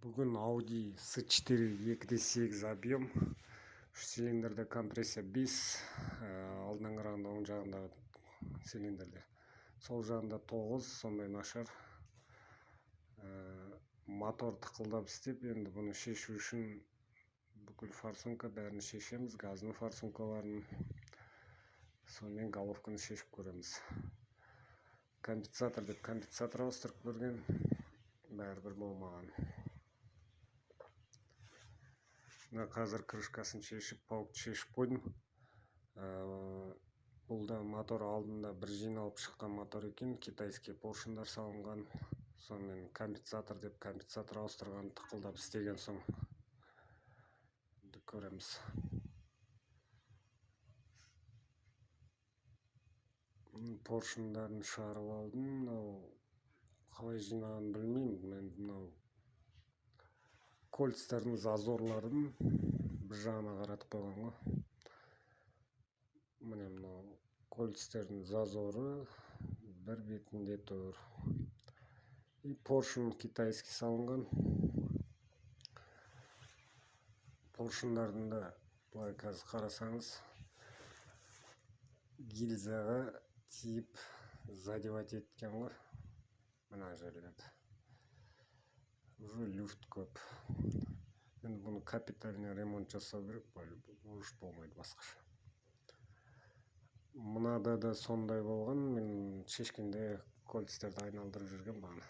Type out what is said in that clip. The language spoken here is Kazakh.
Бүгін Audi S4 2.8 объем, 3 цилиндрде компрессия 5, алдынан қарағанда оң жағында цилиндрде, сол жағында 9, сондай нашар. Мотор тықылдап істеп, енді бұны шешу үшін бүкіл форсунка бәрін шешеміз, газның форсункаларын, сонымен головканы шешіп көреміз. Компенсатор деп компенсатор ауыстырып көрген, бәрібір болмаған. Қазір крышкасын шешіп, паукты шешіп қойдым. Бұл да мотор алдында бір жиналып шыққан мотор екен, китайский поршындар салынған. Сонымен компенсатор деп компенсатор ауыстырған, тықылдап істеген соң көреміз. Поршындарын шығарып алдым. Қалай жинағанын білмеймін. Мен мынау кольцтердің зазорларын бір жағына қаратып қойған ғой. Міне мынау кольцтердің зазоры бір бетінде тұр. Поршын китайский салынған. Поршындардың да былай қазір қарасаңыз, гильзаға тиіп задевать еткен ғой. Мына жерлерді. Уже люфт көп. Енді бұны капитальный ремонт жасау керек, ұрыш болмайды басқаша. Мынада да сондай болған, мен шешкенде кольцтерді айналдырып жүрген бағана.